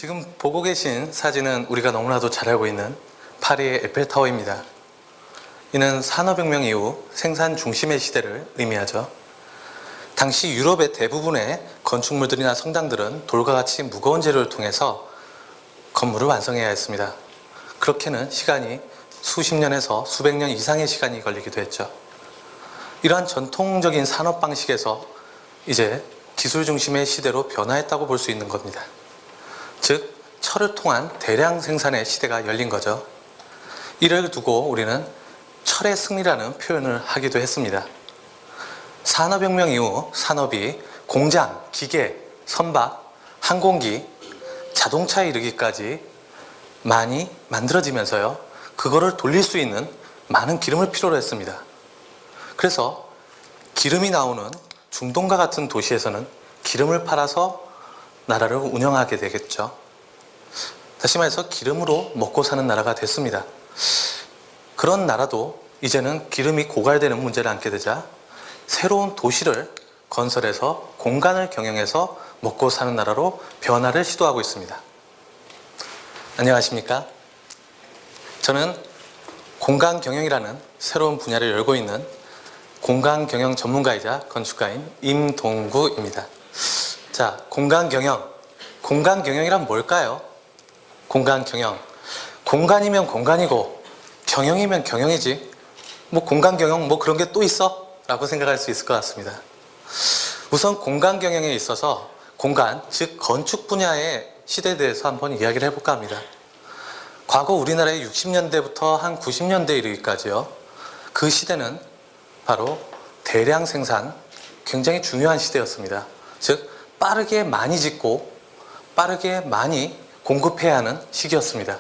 지금 보고 계신 사진은 우리가 너무나도 잘 알고 있는 파리의 에펠타워입니다. 이는 산업혁명 이후 생산 중심의 시대를 의미하죠. 당시 유럽의 대부분의 건축물들이나 성당들은 돌과 같이 무거운 재료를 통해서 건물을 완성해야 했습니다. 그렇게는 시간이 수십 년에서 수백 년 이상의 시간이 걸리기도 했죠. 이러한 전통적인 산업 방식에서 이제 기술 중심의 시대로 변화했다고 볼 수 있는 겁니다. 즉, 철을 통한 대량 생산의 시대가 열린 거죠. 이를 두고 우리는 철의 승리라는 표현을 하기도 했습니다. 산업혁명 이후 산업이 공장, 기계, 선박, 항공기, 자동차에 이르기까지 많이 만들어지면서요, 그거를 돌릴 수 있는 많은 기름을 필요로 했습니다. 그래서 기름이 나오는 중동과 같은 도시에서는 기름을 팔아서 나라를 운영하게 되겠죠. 다시 말해서 기름으로 먹고 사는 나라가 됐습니다. 그런 나라도 이제는 기름이 고갈되는 문제를 안게 되자 새로운 도시를 건설해서 공간을 경영해서 먹고 사는 나라로 변화를 시도하고 있습니다. 안녕하십니까? 저는 공간 경영이라는 새로운 분야를 열고 있는 공간 경영 전문가이자 건축가인 임동구입니다. 자, 공간 경영. 공간 경영이란 뭘까요? 공간 경영. 공간이면 공간이고 경영이면 경영이지. 뭐 공간 경영 뭐 그런 게 또 있어? 라고 생각할 수 있을 것 같습니다. 우선 공간 경영에 있어서 공간, 즉 건축 분야의 시대에 대해서 한번 이야기를 해볼까 합니다. 과거 우리나라의 60년대부터 한 90년대에 이르기까지요. 그 시대는 바로 대량 생산, 굉장히 중요한 시대였습니다. 즉 빠르게 많이 짓고 빠르게 많이 공급해야 하는 시기였습니다.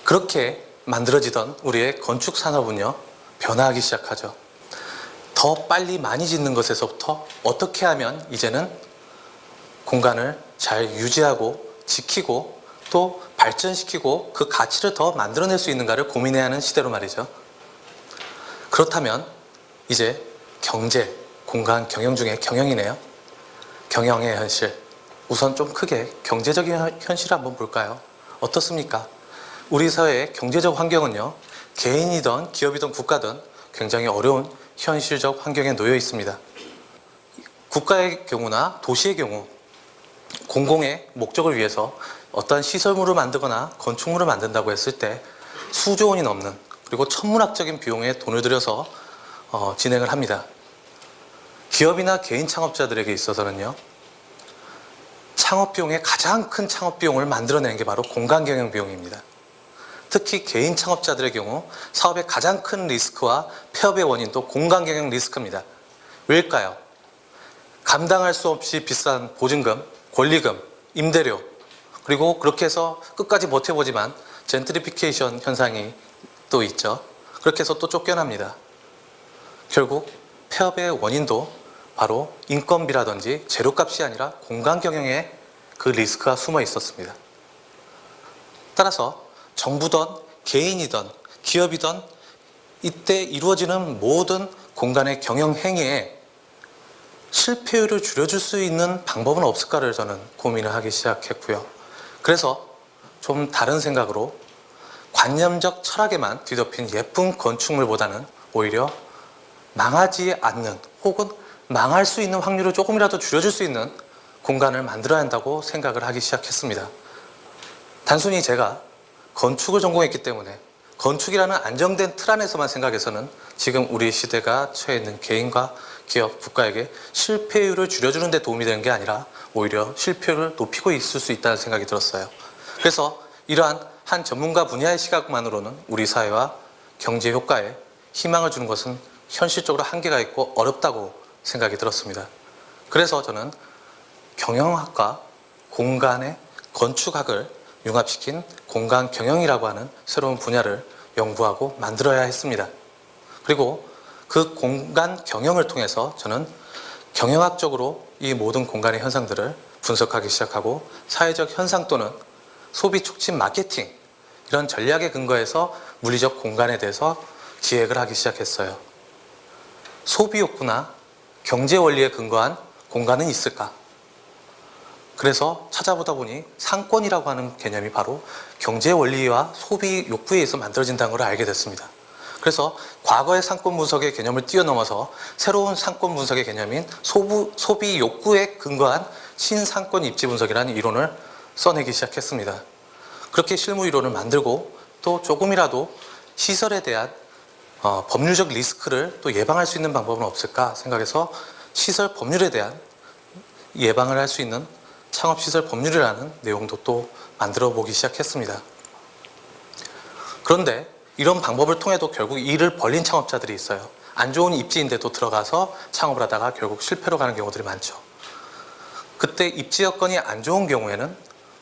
그렇게 만들어지던 우리의 건축 산업은요, 변화하기 시작하죠. 더 빨리 많이 짓는 것에서부터 어떻게 하면 이제는 공간을 잘 유지하고 지키고 또 발전시키고 그 가치를 더 만들어낼 수 있는가를 고민해야 하는 시대로 말이죠. 그렇다면 이제 경제, 공간 경영 중에 경영이네요. 경영의 현실. 우선 좀 크게 경제적인 현실을 한번 볼까요? 어떻습니까? 우리 사회의 경제적 환경은요, 개인이든 기업이든 국가든 굉장히 어려운 현실적 환경에 놓여 있습니다. 국가의 경우나 도시의 경우 공공의 목적을 위해서 어떠한 시설물을 만들거나 건축물을 만든다고 했을 때 수조 원이 넘는, 그리고 천문학적인 비용에 돈을 들여서 진행을 합니다. 기업이나 개인 창업자들에게 있어서는요, 창업 비용의 가장 큰 창업 비용을 만들어내는 게 바로 공간 경영 비용입니다. 특히 개인 창업자들의 경우 사업의 가장 큰 리스크와 폐업의 원인도 공간 경영 리스크입니다. 왜일까요? 감당할 수 없이 비싼 보증금, 권리금, 임대료, 그리고 그렇게 해서 끝까지 버텨보지만 젠트리피케이션 현상이 또 있죠. 그렇게 해서 또 쫓겨납니다. 결국 폐업의 원인도 바로 인건비라든지 재료값이 아니라 공간 경영에 그 리스크가 숨어 있었습니다. 따라서 정부든 개인이든 기업이든 이때 이루어지는 모든 공간의 경영 행위에 실패율을 줄여줄 수 있는 방법은 없을까를 저는 고민을 하기 시작했고요. 그래서 좀 다른 생각으로 관념적 철학에만 뒤덮인 예쁜 건축물보다는 오히려 망하지 않는, 혹은 망할 수 있는 확률을 조금이라도 줄여줄 수 있는 공간을 만들어야 한다고 생각을 하기 시작했습니다. 단순히 제가 건축을 전공했기 때문에 건축이라는 안정된 틀 안에서만 생각해서는 지금 우리 시대가 처해 있는 개인과 기업, 국가에게 실패율을 줄여주는 데 도움이 되는 게 아니라 오히려 실패율을 높이고 있을 수 있다는 생각이 들었어요. 그래서 이러한 한 전문가 분야의 시각만으로는 우리 사회와 경제 효과에 희망을 주는 것은 현실적으로 한계가 있고 어렵다고 생각이 들었습니다. 그래서 저는 경영학과 공간의 건축학을 융합시킨 공간 경영이라고 하는 새로운 분야를 연구하고 만들어야 했습니다. 그리고 그 공간 경영을 통해서 저는 경영학적으로 이 모든 공간의 현상들을 분석하기 시작하고 사회적 현상 또는 소비 촉진 마케팅, 이런 전략에 근거해서 물리적 공간에 대해서 기획을 하기 시작했어요. 소비 욕구나 경제 원리에 근거한 공간은 있을까? 그래서 찾아보다 보니 상권이라고 하는 개념이 바로 경제 원리와 소비 욕구에 의해서 만들어진다는 걸 알게 됐습니다. 그래서 과거의 상권 분석의 개념을 뛰어넘어서 새로운 상권 분석의 개념인 소비 욕구에 근거한 신상권 입지 분석이라는 이론을 써내기 시작했습니다. 그렇게 실무 이론을 만들고 또 조금이라도 시설에 대한 법률적 리스크를 또 예방할 수 있는 방법은 없을까 생각해서 시설 법률에 대한 예방을 할 수 있는 창업시설 법률이라는 내용도 또 만들어 보기 시작했습니다. 그런데 이런 방법을 통해도 결국 일을 벌린 창업자들이 있어요. 안 좋은 입지인데도 들어가서 창업을 하다가 결국 실패로 가는 경우들이 많죠. 그때 입지 여건이 안 좋은 경우에는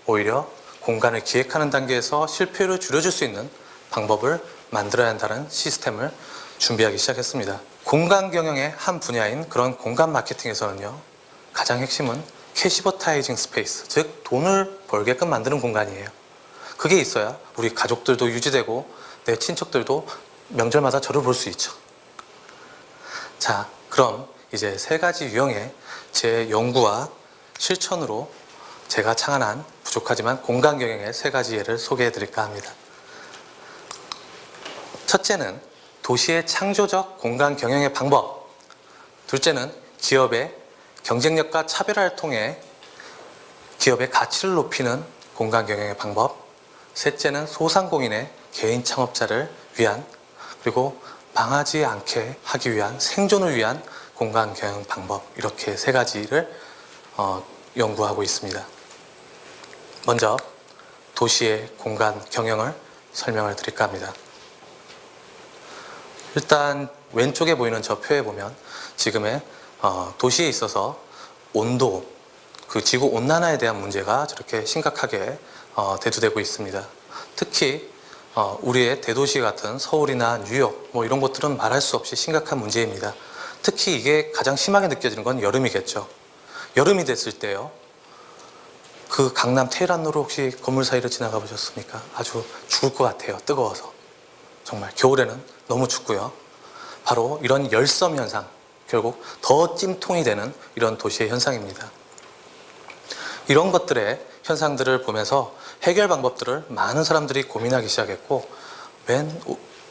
오히려 공간을 기획하는 단계에서 실패를 줄여줄 수 있는 방법을 만들어야 한다는 시스템을 준비하기 시작했습니다. 공간 경영의 한 분야인 그런 공간 마케팅에서는요, 가장 핵심은 캐시버타이징 스페이스, 즉 돈을 벌게끔 만드는 공간이에요. 그게 있어야 우리 가족들도 유지되고 내 친척들도 명절마다 저를 볼 수 있죠. 자, 그럼 이제 3가지 유형의 제 연구와 실천으로 제가 창안한 부족하지만 공간 경영의 3가지 예를 소개해 드릴까 합니다. 첫째는 도시의 창조적 공간 경영의 방법. 둘째는 기업의 경쟁력과 차별화를 통해 기업의 가치를 높이는 공간 경영의 방법. 셋째는 소상공인의 개인 창업자를 위한, 그리고 망하지 않게 하기 위한, 생존을 위한 공간 경영 방법. 이렇게 3가지를 연구하고 있습니다. 먼저 도시의 공간 경영을 설명을 드릴까 합니다. 일단 왼쪽에 보이는 저 표에 보면 지금의 도시에 있어서 온도, 그 지구 온난화에 대한 문제가 저렇게 심각하게 대두되고 있습니다. 특히 우리의 대도시 같은 서울이나 뉴욕 뭐 이런 곳들은 말할 수 없이 심각한 문제입니다. 특히 이게 가장 심하게 느껴지는 건 여름이겠죠. 여름이 됐을 때요, 그 강남 테헤란로를 혹시 건물 사이를 지나가 보셨습니까? 아주 죽을 것 같아요. 뜨거워서. 정말 겨울에는 너무 춥고요. 바로 이런 열섬 현상, 결국 더 찜통이 되는 이런 도시의 현상입니다. 이런 것들의 현상들을 보면서 해결 방법들을 많은 사람들이 고민하기 시작했고, 맨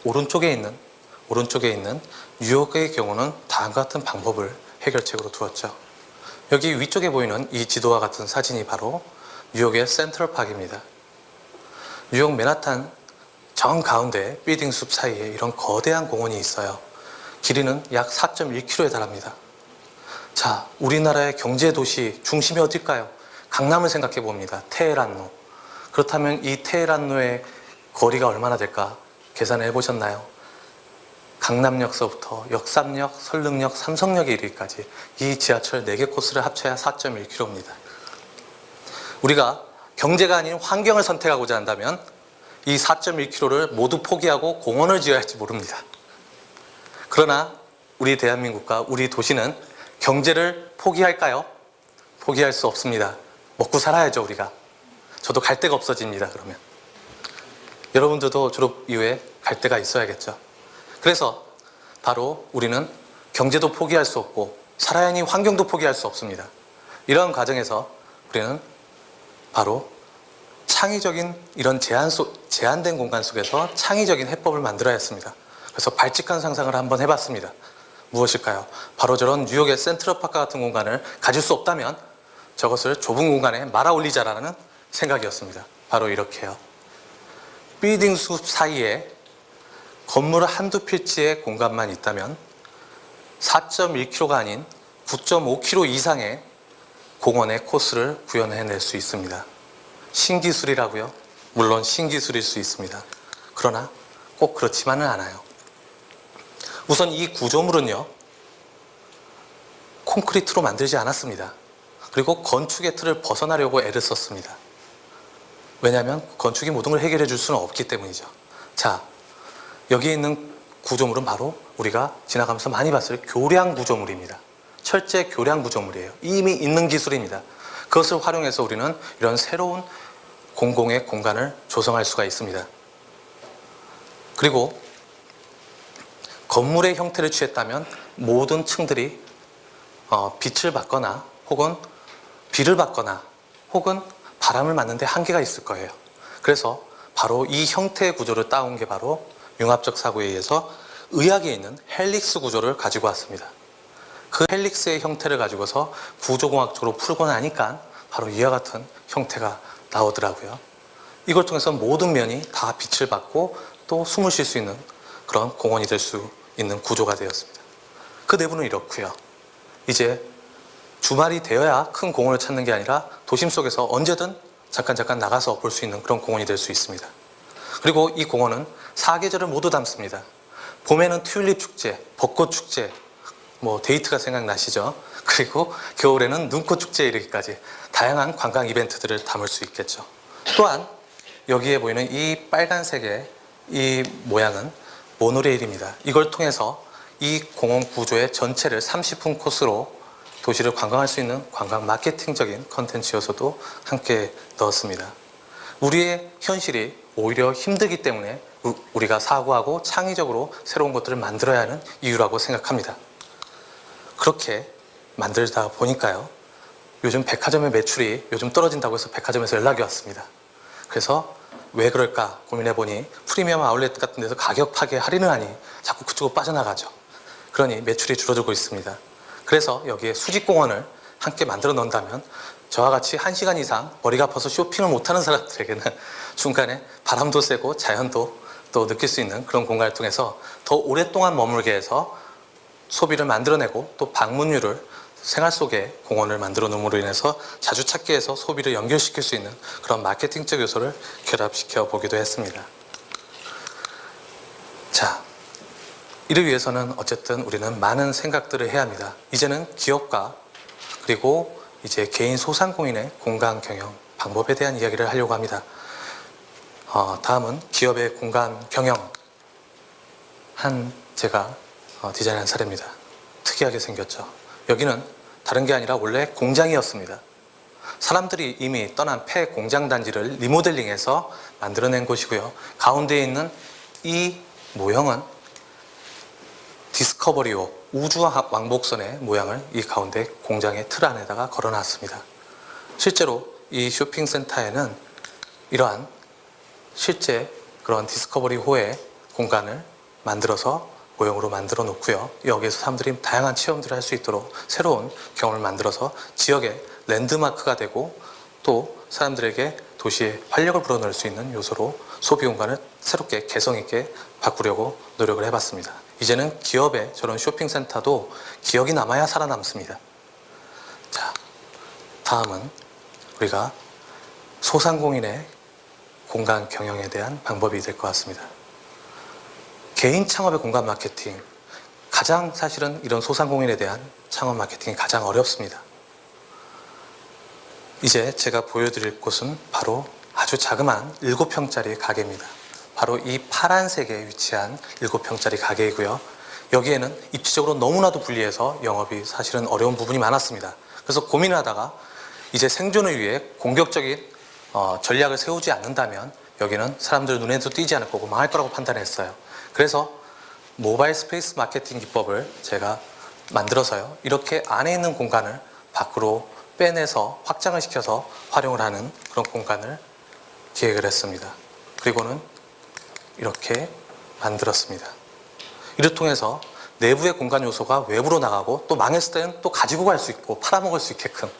오른쪽에 있는 뉴욕의 경우는 다음과 같은 방법을 해결책으로 두었죠. 여기 위쪽에 보이는 이 지도와 같은 사진이 바로 뉴욕의 센트럴파크입니다. 뉴욕 맨하탄 정 가운데 빌딩 숲 사이에 이런 거대한 공원이 있어요. 길이는 약 4.1km에 달합니다. 자, 우리나라의 경제도시 중심이 어딜까요? 강남을 생각해 봅니다. 테헤란로. 그렇다면 이 테헤란로의 거리가 얼마나 될까 계산을 해보셨나요? 강남역서부터 역삼역, 설릉역, 삼성역에 이르기까지 이 지하철 4개 코스를 합쳐야 4.1km입니다. 우리가 경제가 아닌 환경을 선택하고자 한다면 이 4.1km를 모두 포기하고 공원을 지어야 할지 모릅니다. 그러나 우리 대한민국과 우리 도시는 경제를 포기할까요? 포기할 수 없습니다. 먹고 살아야죠, 우리가. 저도 갈 데가 없어집니다, 그러면. 여러분들도 졸업 이후에 갈 데가 있어야겠죠. 그래서 바로 우리는 경제도 포기할 수 없고 살아야 하니 환경도 포기할 수 없습니다. 이런 과정에서 우리는 바로 창의적인 이런 제한된 공간 속에서 창의적인 해법을 만들어야 했습니다. 그래서 발칙한 상상을 한번 해봤습니다. 무엇일까요? 바로 저런 뉴욕의 센트럴파크 같은 공간을 가질 수 없다면 저것을 좁은 공간에 말아 올리자라는 생각이었습니다. 바로 이렇게요. 빌딩 숲 사이에 건물 한두 필지의 공간만 있다면 4.1km가 아닌 9.5km 이상의 공원의 코스를 구현해낼 수 있습니다. 신기술이라고요? 물론 신기술일 수 있습니다. 그러나 꼭 그렇지만은 않아요. 우선 이 구조물은요, 콘크리트로 만들지 않았습니다. 그리고 건축의 틀을 벗어나려고 애를 썼습니다. 왜냐하면 건축이 모든 걸 해결해 줄 수는 없기 때문이죠. 자, 여기 있는 구조물은 바로 우리가 지나가면서 많이 봤을 교량 구조물입니다. 철제 교량 구조물이에요. 이미 있는 기술입니다. 그것을 활용해서 우리는 이런 새로운 공공의 공간을 조성할 수가 있습니다. 그리고 건물의 형태를 취했다면 모든 층들이 빛을 받거나 혹은 비를 받거나 혹은 바람을 맞는데 한계가 있을 거예요. 그래서 바로 이 형태의 구조를 따온 게 바로 융합적 사고에 의해서 의학에 있는 헬릭스 구조를 가지고 왔습니다. 그 헬릭스의 형태를 가지고서 구조공학적으로 풀고 나니까 바로 이와 같은 형태가 나오더라고요. 이걸 통해서 모든 면이 다 빛을 받고 또 숨을 쉴 수 있는 그런 공원이 될 수 있는 구조가 되었습니다. 그 내부는 이렇고요. 이제 주말이 되어야 큰 공원을 찾는 게 아니라 도심 속에서 언제든 잠깐 나가서 볼 수 있는 그런 공원이 될 수 있습니다. 그리고 이 공원은 사계절을 모두 담습니다. 봄에는 튤립 축제, 벚꽃 축제, 데이트가 생각나시죠? 그리고 겨울에는 눈꽃 축제에 이르기까지 다양한 관광 이벤트들을 담을 수 있겠죠. 또한 여기에 보이는 이 빨간색의 이 모양은 모노레일입니다. 이걸 통해서 이 공원 구조의 전체를 30분 코스로 도시를 관광할 수 있는 관광 마케팅적인 컨텐츠여서도 함께 넣었습니다. 우리의 현실이 오히려 힘들기 때문에 우리가 사고하고 창의적으로 새로운 것들을 만들어야 하는 이유라고 생각합니다. 그렇게 만들다 보니까요, 요즘 백화점의 매출이 요즘 떨어진다고 해서 백화점에서 연락이 왔습니다. 그래서 왜 그럴까 고민해보니 프리미엄 아울렛 같은 데서 가격 파괴 할인을 하니 자꾸 그쪽으로 빠져나가죠. 그러니 매출이 줄어들고 있습니다. 그래서 여기에 수직공원을 함께 만들어 놓는다면 저와 같이 1시간 이상 머리가 아파서 쇼핑을 못하는 사람들에게는 중간에 바람도 쐬고 자연도 또 느낄 수 있는 그런 공간을 통해서 더 오랫동안 머물게 해서 소비를 만들어내고 또 방문율을 생활 속에 공원을 만들어 놓음으로 인해서 자주 찾기에서 소비를 연결시킬 수 있는 그런 마케팅적 요소를 결합시켜 보기도 했습니다. 자, 이를 위해서는 어쨌든 우리는 많은 생각들을 해야 합니다. 이제는 기업과 그리고 이제 개인 소상공인의 공간 경영 방법에 대한 이야기를 하려고 합니다. 다음은 기업의 공간 경영 제가 디자인한 사례입니다. 특이하게 생겼죠. 여기는 다른 게 아니라 원래 공장이었습니다. 사람들이 이미 떠난 폐 공장 단지를 리모델링해서 만들어낸 곳이고요. 가운데에 있는 이 모형은 디스커버리호 우주 왕복선의 모양을 이 가운데 공장의 틀 안에다가 걸어놨습니다. 실제로 이 쇼핑센터에는 이러한 실제 그런 디스커버리호의 공간을 만들어서 모형으로 만들어 놓고요. 여기에서 사람들이 다양한 체험들을 할 수 있도록 새로운 경험을 만들어서 지역의 랜드마크가 되고 또 사람들에게 도시에 활력을 불어넣을 수 있는 요소로 소비 공간을 새롭게 개성 있게 바꾸려고 노력을 해봤습니다. 이제는 기업의 저런 쇼핑센터도 기억이 남아야 살아남습니다. 자, 다음은 우리가 소상공인의 공간 경영에 대한 방법이 될 것 같습니다. 개인 창업의 공간 마케팅, 가장 사실은 이런 소상공인에 대한 창업 마케팅이 가장 어렵습니다. 이제 제가 보여드릴 곳은 바로 아주 자그마한 7평짜리 가게입니다. 바로 이 파란색에 위치한 7평짜리 가게이고요. 여기에는 입지적으로 너무나도 불리해서 영업이 사실은 어려운 부분이 많았습니다. 그래서 고민을 하다가 이제 생존을 위해 공격적인 전략을 세우지 않는다면 여기는 사람들 눈에도 띄지 않을 거고 망할 거라고 판단했어요. 그래서 모바일 스페이스 마케팅 기법을 제가 만들어서요, 이렇게 안에 있는 공간을 밖으로 빼내서 확장을 시켜서 활용을 하는 그런 공간을 기획을 했습니다. 그리고는 이렇게 만들었습니다. 이를 통해서 내부의 공간 요소가 외부로 나가고 또 망했을 때는 또 가지고 갈 수 있고 팔아먹을 수 있게끔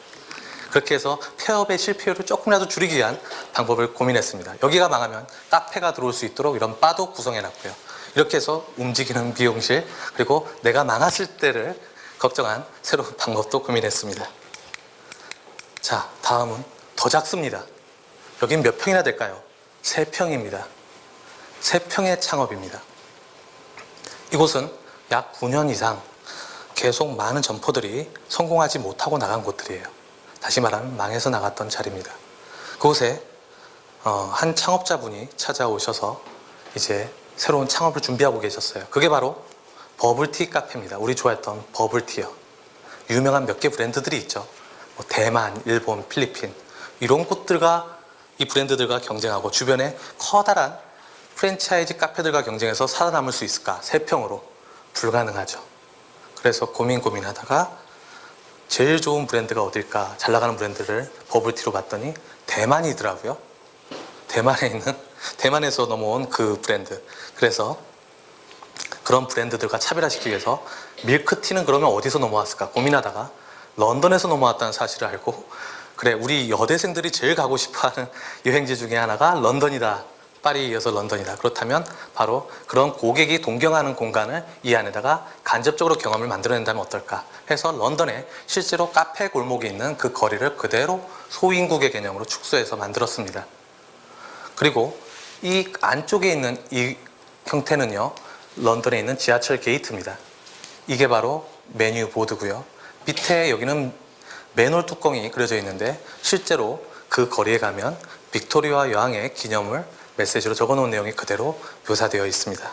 그렇게 해서 폐업의 실패율을 조금이라도 줄이기 위한 방법을 고민했습니다. 여기가 망하면 카페가 들어올 수 있도록 이런 바도 구성해놨고요. 이렇게 해서 움직이는 미용실, 그리고 내가 망했을 때를 걱정한 새로운 방법도 고민했습니다. 자, 다음은 더 작습니다. 여긴 몇 평이나 될까요? 3평입니다. 3평의 창업입니다. 이곳은 약 9년 이상 계속 많은 점포들이 성공하지 못하고 나간 곳들이에요. 다시 말하면 망해서 나갔던 자리입니다. 그곳에 한 창업자분이 찾아오셔서 이제 새로운 창업을 준비하고 계셨어요. 그게 바로 버블티 카페입니다. 우리 좋아했던 버블티요. 유명한 몇 개 브랜드들이 있죠. 대만, 일본, 필리핀 이런 곳들과 이 브랜드들과 경쟁하고 주변에 커다란 프랜차이즈 카페들과 경쟁해서 살아남을 수 있을까? 3평으로 불가능하죠. 그래서 고민하다가 제일 좋은 브랜드가 어딜까? 잘 나가는 브랜드를 버블티로 봤더니 대만이더라고요. 대만에서 넘어온 그 브랜드. 그래서 그런 브랜드들과 차별화시키기 위해서 밀크티는 그러면 어디서 넘어왔을까 고민하다가 런던에서 넘어왔다는 사실을 알고, 그래, 우리 여대생들이 제일 가고 싶어하는 여행지 중에 하나가 런던이다. 파리에 이어서 런던이다. 그렇다면 바로 그런 고객이 동경하는 공간을 이 안에다가 간접적으로 경험을 만들어낸다면 어떨까 해서 런던에 실제로 카페 골목이 있는 그 거리를 그대로 소인국의 개념으로 축소해서 만들었습니다. 그리고 이 안쪽에 있는 이 형태는요, 런던에 있는 지하철 게이트입니다. 이게 바로 메뉴 보드고요. 밑에 여기는 맨홀 뚜껑이 그려져 있는데 실제로 그 거리에 가면 빅토리아 여왕의 기념을 메시지로 적어놓은 내용이 그대로 묘사되어 있습니다.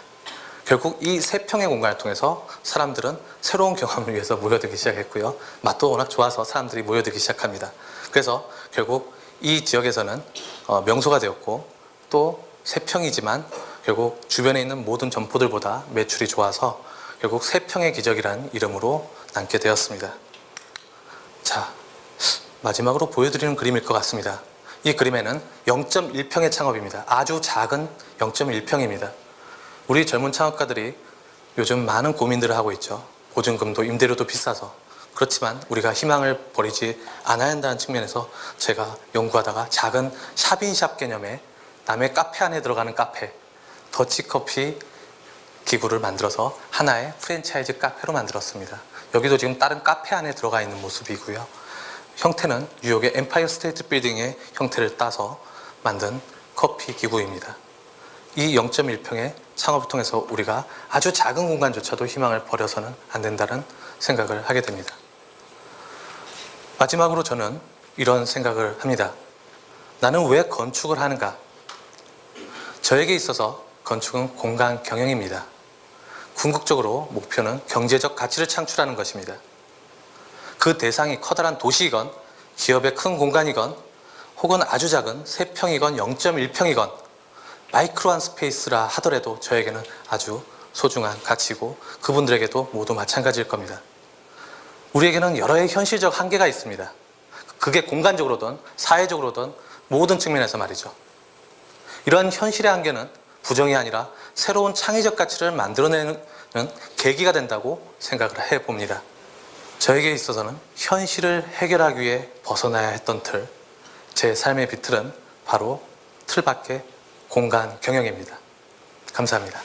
결국 이 세 평의 공간을 통해서 사람들은 새로운 경험을 위해서 모여들기 시작했고요. 맛도 워낙 좋아서 사람들이 모여들기 시작합니다. 그래서 결국 이 지역에서는 명소가 되었고, 또 세 평이지만 결국 주변에 있는 모든 점포들보다 매출이 좋아서 결국 세 평의 기적이라는 이름으로 남게 되었습니다. 자, 마지막으로 보여드리는 그림일 것 같습니다. 이 그림에는 0.1평의 창업입니다. 아주 작은 0.1평입니다. 우리 젊은 창업가들이 요즘 많은 고민들을 하고 있죠. 보증금도 임대료도 비싸서. 그렇지만 우리가 희망을 버리지 않아야 한다는 측면에서 제가 연구하다가 작은 샵인샵 개념의 남의 카페 안에 들어가는 카페, 더치커피 기구를 만들어서 하나의 프랜차이즈 카페로 만들었습니다. 여기도 지금 다른 카페 안에 들어가 있는 모습이고요. 형태는 뉴욕의 엠파이어 스테이트 빌딩의 형태를 따서 만든 커피 기구입니다. 이 0.1평의 창업을 통해서 우리가 아주 작은 공간조차도 희망을 버려서는 안 된다는 생각을 하게 됩니다. 마지막으로 저는 이런 생각을 합니다. 나는 왜 건축을 하는가? 저에게 있어서 건축은 공간 경영입니다. 궁극적으로 목표는 경제적 가치를 창출하는 것입니다. 그 대상이 커다란 도시이건 기업의 큰 공간이건 혹은 아주 작은 3평이건 0.1평이건 마이크로한 스페이스라 하더라도 저에게는 아주 소중한 가치고 그분들에게도 모두 마찬가지일 겁니다. 우리에게는 여러의 현실적 한계가 있습니다. 그게 공간적으로든 사회적으로든 모든 측면에서 말이죠. 이러한 현실의 한계는 부정이 아니라 새로운 창의적 가치를 만들어내는 계기가 된다고 생각을 해봅니다. 저에게 있어서는 현실을 해결하기 위해 벗어나야 했던 틀, 제 삶의 비틀은 바로 틀밖의 공간 경영입니다. 감사합니다.